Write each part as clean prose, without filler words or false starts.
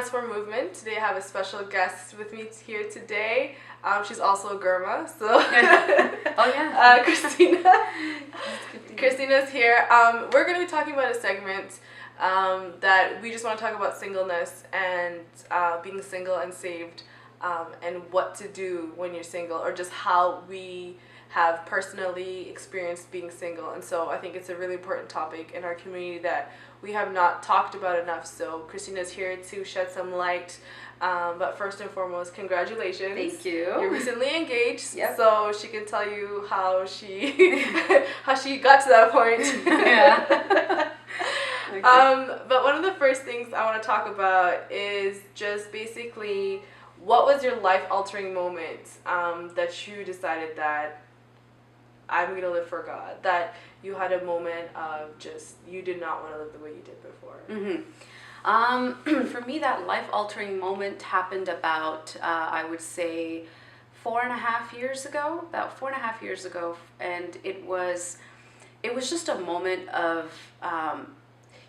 Transform Movement. Today I have a special guest with me here today. She's also a Girma, so Oh yeah. Christina. Christina's here. We're going to be talking about a segment that we just want to talk about singleness and being single and saved, and what to do when you're single, or just how we have personally experienced being single. And so I think it's a really important topic in our community that we have not talked about enough. So Christina's here to shed some light. But first and foremost, congratulations. Thank you. You're recently engaged, Yep. so she can tell you how she how she got to that point. Yeah. Okay. But one of the first things I want to talk about is just basically, what was your life-altering moment that you decided that I'm going to live for God, that you had a moment of just, you did not want to live the way you did before? For me, that life-altering moment happened about, I would say, 4.5 years ago. About 4.5 years ago, and it was just a moment of,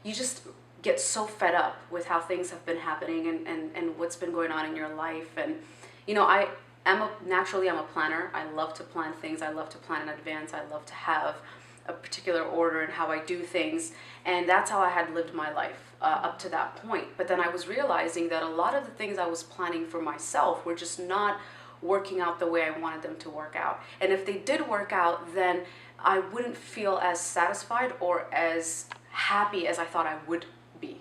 you just get so fed up with how things have been happening and what's been going on in your life. And naturally I'm a planner. I love to plan things. I love to plan in advance. I love to have a particular order in how I do things, and that's how I had lived my life up to that point. But then I was realizing that a lot of the things I was planning for myself were just not working out the way I wanted them to work out. And if they did work out, then I wouldn't feel as satisfied or as happy as I thought I would be.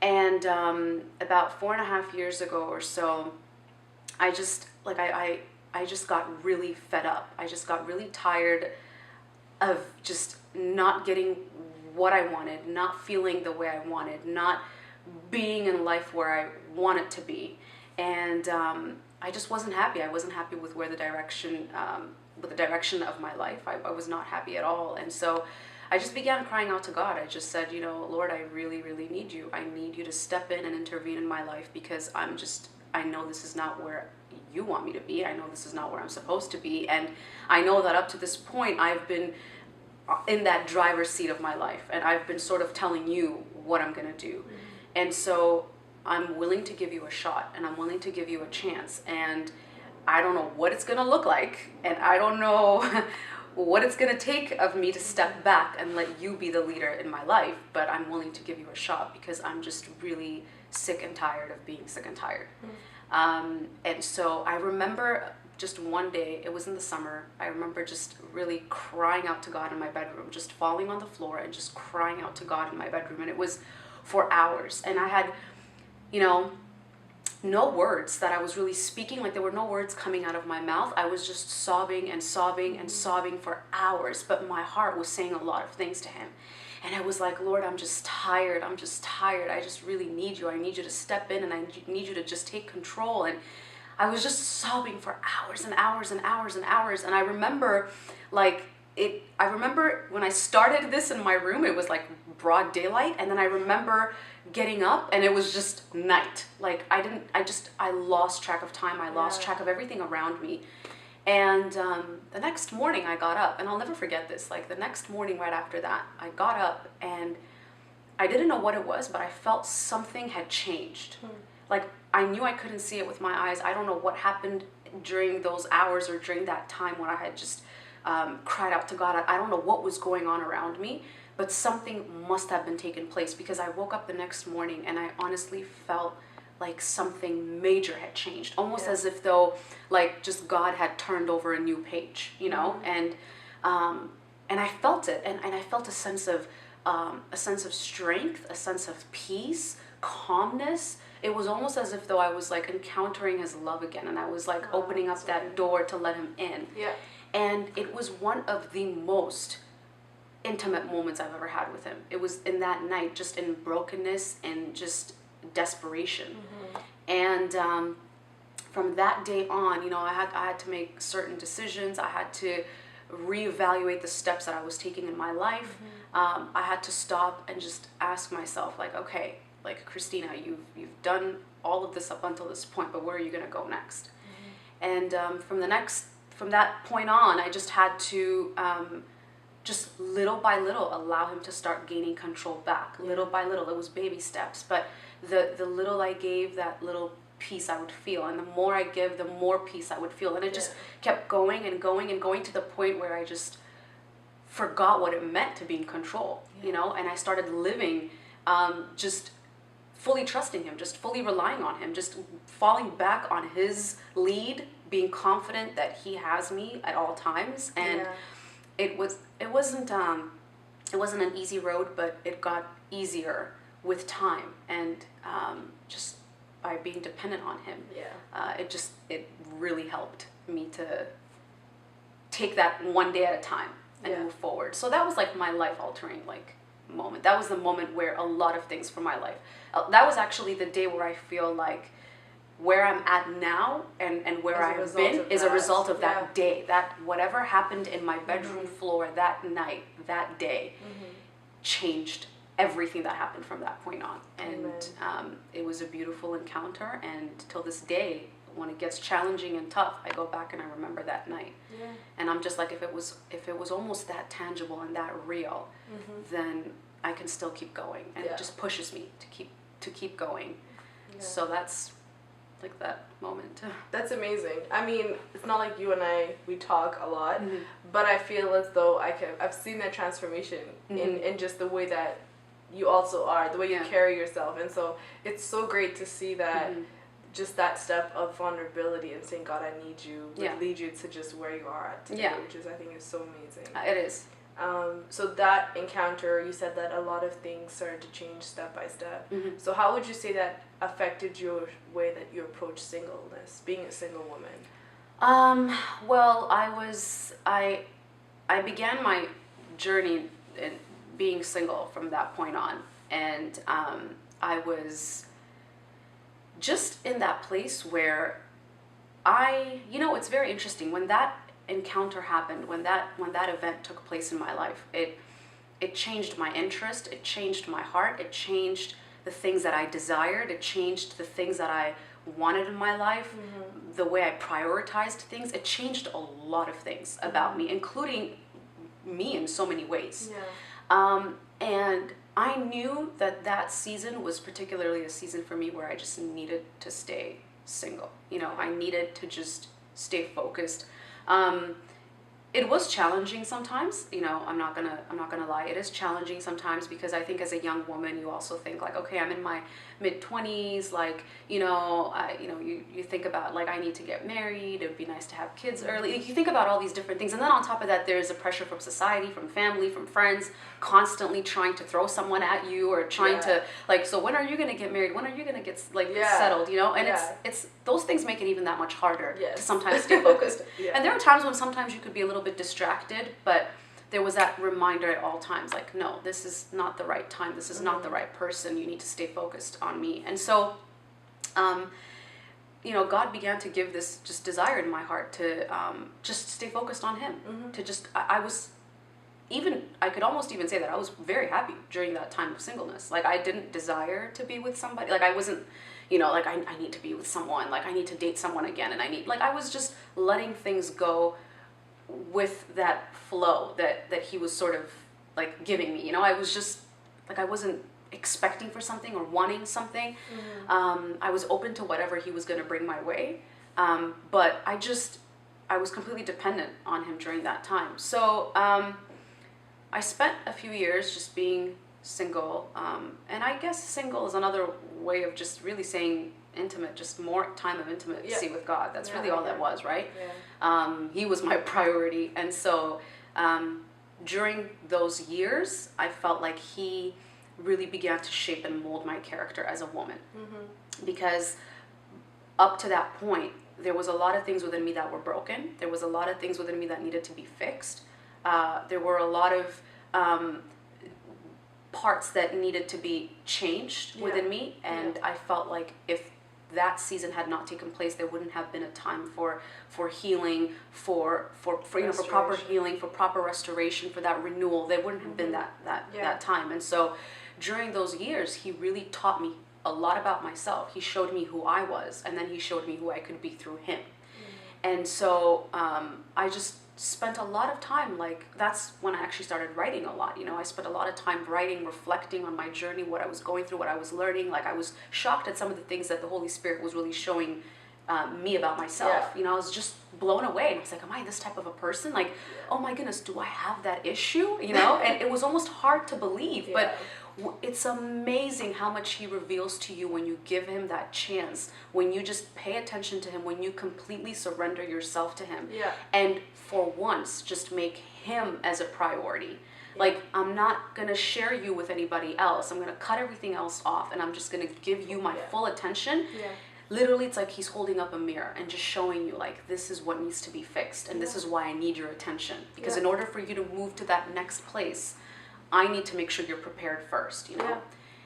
And about 4.5 years ago or so, I just got really fed up. I just got really tired of just not getting what I wanted, not feeling the way I wanted, not being in life where I wanted to be. And I just wasn't happy. I wasn't happy with where the direction of my life. I was not happy at all. And so I just began crying out to God. I just said, Lord, I really, really need you. I need you to step in and intervene in my life, because I know this is not where you want me to be. I know this is not where I'm supposed to be. And I know that up to this point, I've been in that driver's seat of my life, and I've been sort of telling you what I'm going to do. And so I'm willing to give you a shot, and I'm willing to give you a chance. And I don't know what it's going to look like, and I don't know what it's going to take of me to step back and let you be the leader in my life, but I'm willing to give you a shot, because I'm just really sick and tired of being sick and tired. And so I remember just one day, it was in the summer, I remember just really crying out to God in my bedroom, just falling on the floor and just crying out to God in my bedroom. And it was for hours. And I had, no words that I was really speaking. Like, there were no words coming out of my mouth. I was just sobbing and sobbing and sobbing for hours. But my heart was saying a lot of things to him. And I was like, Lord, I'm just tired. I'm just tired. I just really need you. I need you to step in, and I need you to just take control. And I was just sobbing for hours and hours and hours and hours. And I remember I remember when I started this in my room, it was like broad daylight. And then I remember getting up and it was just night. Like, I lost track of time. I lost track of everything around me. And the next morning I got up, and I'll never forget this. Like, the next morning right after that, I got up and I didn't know what it was, but I felt something had changed. Like, I knew I couldn't see it with my eyes. I don't know what happened during those hours or during that time when I had just cried out to God. I don't know what was going on around me, but something must have been taking place, because I woke up the next morning and I honestly felt like something major had changed, almost as if though, like, just God had turned over a new page, and I felt it, and I felt a sense of strength, a sense of peace, calmness. It was almost as if though I was like encountering his love again, and I was like opening up that door to let him in. Yeah. And it was one of the most intimate moments I've ever had with him. It was in that night, just in brokenness and just desperation. And from that day on, I had to make certain decisions. I had to reevaluate the steps that I was taking in my life. I had to stop and just ask myself, like, okay, like, Christina, you've done all of this up until this point, but where are you going to go next? And from that point on, I just had to just little by little allow him to start gaining control back. Little by little, it was baby steps, but the little I gave, that little peace I would feel, and the more I give, the more peace I would feel, and it just kept going and going and going to the point where I just forgot what it meant to be in control, you know, and I started living just fully trusting him, just fully relying on him, just falling back on his lead, being confident that he has me at all times. And it wasn't an easy road, but it got easier with time, and just by being dependent on him. It really helped me to take that one day at a time and move forward. So that was like my life altering like moment. That was the moment where a lot of things for my life, that was actually the day where I feel like where I'm at now and where I've been is a result of that day. That whatever happened in my bedroom floor that night, that day, changed everything that happened from that point on. And it was a beautiful encounter, and till this day, when it gets challenging and tough, I go back and I remember that night. And I'm just like, if it was almost that tangible and that real, then I can still keep going, and it just pushes me to keep going. So that's like that moment. That's amazing. I mean, it's not like you and we talk a lot, but I feel as though I've seen that transformation in just the way that you also are, the way you carry yourself. And so it's so great to see that just that step of vulnerability and saying, God, I need you, would lead you to just where you are at today, which is, I think, is so amazing. It is. So that encounter, you said that a lot of things started to change step by step. So how would you say that affected your way that you approach singleness, being a single woman? Well, I began my journey in being single from that point on, and I was just in that place where it's very interesting when that encounter happened, when that event took place in my life. It changed my interest, it changed my heart, it changed the things that I desired, it changed the things that I wanted in my life, the way I prioritized things. It changed a lot of things about me, including me in so many ways. And I knew that season was particularly a season for me where I just needed to stay single. I needed to just stay focused. It was challenging sometimes, I'm not gonna lie. It is challenging sometimes, because I think as a young woman, you also think like, okay, I'm in my mid-20s, like, you think about like, I need to get married, it'd be nice to have kids early. You think about all these different things. And then on top of that, there's a pressure from society, from family, from friends, constantly trying to throw someone at you, or trying to like, so when are you gonna get married? When are you gonna get settled? And it's those things make it even that much harder to sometimes stay focused. And there are times when sometimes you could be a little bit distracted, but there was that reminder at all times, like, no, this is not the right time, this is not the right person, you need to stay focused on me. And so God began to give this just desire in my heart to just stay focused on him, to just I could almost even say that I was very happy during that time of singleness. Like, I didn't desire to be with somebody, like I wasn't like I need to be with someone, like I need to date someone again, and I was just letting things go with that flow that he was sort of like giving me. I was just like, I wasn't expecting for something or wanting something. I was open to whatever he was going to bring my way, but I was completely dependent on him during that time. So I spent a few years just being single, and I guess single is another way of just really saying intimate, just more time of intimacy with God. That's really all that was, right? He was my priority. And so during those years, I felt like he really began to shape and mold my character as a woman. Because up to that point, there was a lot of things within me that were broken. There was a lot of things within me that needed to be fixed. There were a lot of parts that needed to be changed within me. And I felt like if that season had not taken place, there wouldn't have been a time for healing, for proper healing, for proper restoration, for that renewal. There wouldn't have been that time. And so during those years, he really taught me a lot about myself. He showed me who I was, and then he showed me who I could be through him. And so I just spent a lot of time, like, that's when I actually started writing a lot. I spent a lot of time writing, reflecting on my journey, what I was going through, what I was learning. Like, I was shocked at some of the things that the Holy Spirit was really showing me about myself. I was just blown away, and I was like, am I this type of a person? Like, oh my goodness, do I have that issue? And it was almost hard to believe, but it's amazing how much he reveals to you when you give him that chance, when you just pay attention to him, when you completely surrender yourself to him, and for once just make him as a priority. Like, I'm not gonna share you with anybody else. I'm gonna cut everything else off, and I'm just gonna give you my full attention. Literally, it's like he's holding up a mirror and just showing you, like, this is what needs to be fixed, and this is why I need your attention. Because in order for you to move to that next place, I need to make sure you're prepared first,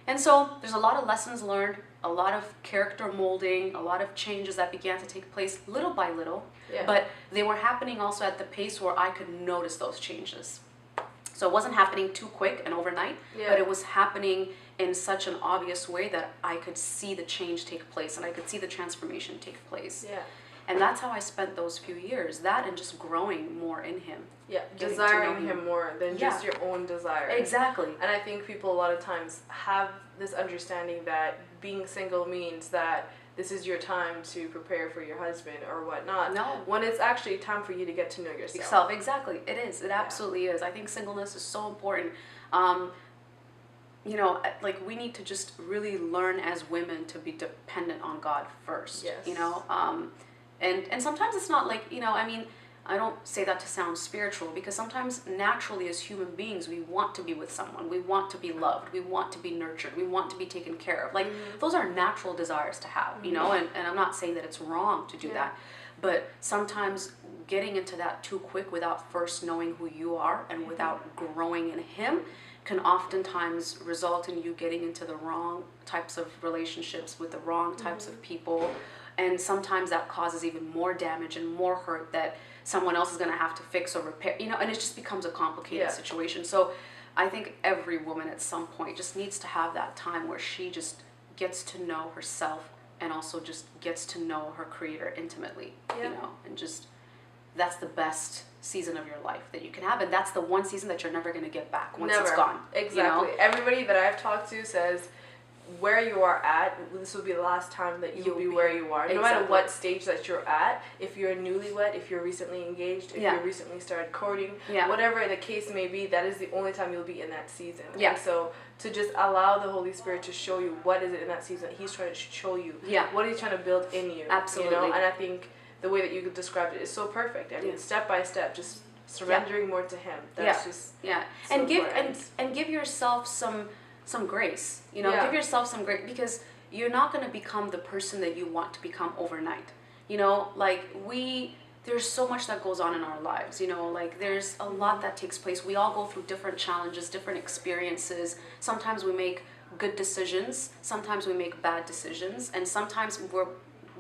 And so there's a lot of lessons learned, a lot of character molding, a lot of changes that began to take place little by little, but they were happening also at the pace where I could notice those changes. So it wasn't happening too quick and overnight, but it was happening in such an obvious way that I could see the change take place, and I could see the transformation take place. And that's how I spent those few years, that and just growing more in him. Desiring him more than just your own desire. Exactly. And I think people a lot of times have this understanding that being single means that this is your time to prepare for your husband or whatnot. No. When it's actually time for you to get to know yourself. Exactly. It is. It absolutely is. I think singleness is so important. Like, we need to just really learn as women to be dependent on God first. And sometimes it's not like, I don't say that to sound spiritual, because sometimes naturally as human beings, we want to be with someone. We want to be loved. We want to be nurtured. We want to be taken care of. Like, those are natural desires to have, and I'm not saying that it's wrong to do that. But sometimes getting into that too quick without first knowing who you are and without growing in him can oftentimes result in you getting into the wrong types of relationships with the wrong types of people. And sometimes that causes even more damage and more hurt that someone else is going to have to fix or repair, and it just becomes a complicated situation. So I think every woman at some point just needs to have that time where she just gets to know herself and also just gets to know her Creator intimately, and just, that's the best season of your life that you can have, and that's the one season that you're never going to get back once it's gone. Exactly. Everybody that I've talked to says where you are at, this will be the last time that you'll be where you are. No matter what stage that you're at, if you're newlywed, if you're recently engaged, if you recently started courting, whatever the case may be, that is the only time you'll be in that season. And so to just allow the Holy Spirit to show you what is it in that season that he's trying to show you. What he's trying to build in you. Absolutely. And I think the way that you described it is so perfect. I mean, step by step, just surrendering more to him. That's just so and give important. and give yourself some grace. Give yourself some grace, because you're not going to become the person that you want to become overnight. There's so much that goes on in our lives, like there's a lot that takes place. We all go through different challenges, different experiences. Sometimes we make good decisions, sometimes we make bad decisions, and sometimes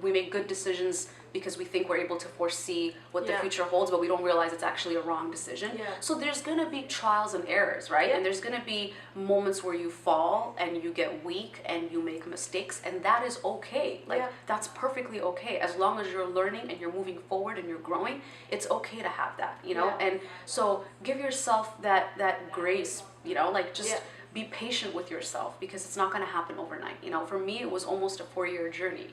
we make good decisions because we think we're able to foresee what the future holds, but we don't realize it's actually a wrong decision. So there's going to be trials and errors, right? And there's going to be moments where you fall and you get weak and you make mistakes, and that is okay. That's perfectly okay. As long as you're learning and you're moving forward and you're growing, it's okay to have that, And so give yourself that grace, just be patient with yourself, because it's not going to happen overnight. For me, it was almost a 4-year journey,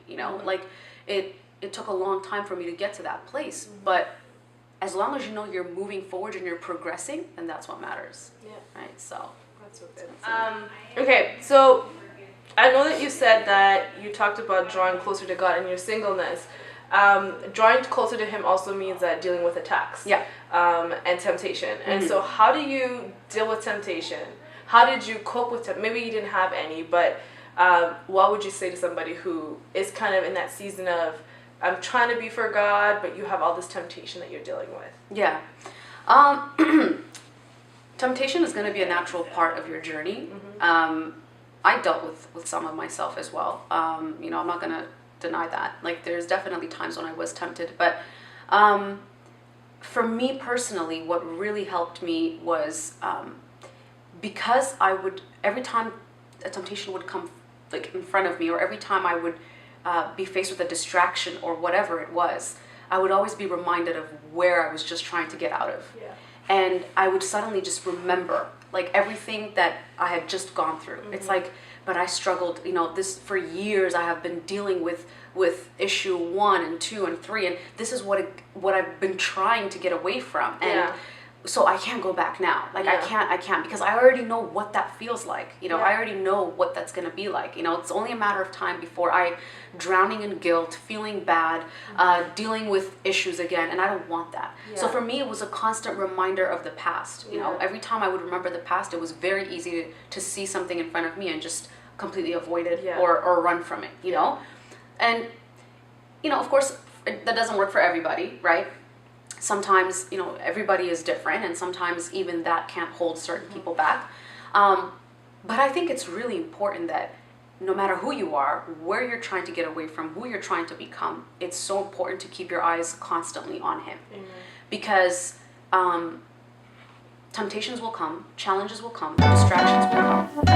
It took a long time for me to get to that place, but as long as you're moving forward and you're progressing, then that's what matters. Right. So that's so good. Okay, so I know that you said that you talked about drawing closer to God in your singleness. Drawing closer to Him also means that dealing with attacks. And temptation. And so, how do you deal with temptation? How did you cope with temptation? Maybe you didn't have any, but what would you say to somebody who is kind of in that season of, I'm trying to be for God, but you have all this temptation that you're dealing with? Temptation is going to be a natural part of your journey. I dealt with some of myself as well. I'm not going to deny that. There's definitely times when I was tempted, but for me personally, what really helped me was because every time a temptation would come in front of me, or every time I would be faced with a distraction or whatever it was, I would always be reminded of where I was just trying to get out of. Yeah. And I would suddenly just remember like everything that I had just gone through. It's like, but I struggled, you know, this for years I have been dealing with issue 1 and 2 and 3, and this is what I've been trying to get away from. And so I can't go back now. Like I can't because I already know what that feels like. You know, I already know what that's gonna be like. You know, it's only a matter of time before I drowning in guilt, feeling bad, dealing with issues again, and I don't want that. So for me, it was a constant reminder of the past. You know, every time I would remember the past, it was very easy to see something in front of me and just completely avoid it or run from it. You know, and you know, of course, that doesn't work for everybody, right? Sometimes, you know, everybody is different, and sometimes even that can't hold certain people back. But I think it's really important that no matter who you are, where you're trying to get away from, who you're trying to become, it's so important to keep your eyes constantly on him. Because temptations will come, challenges will come, distractions will come.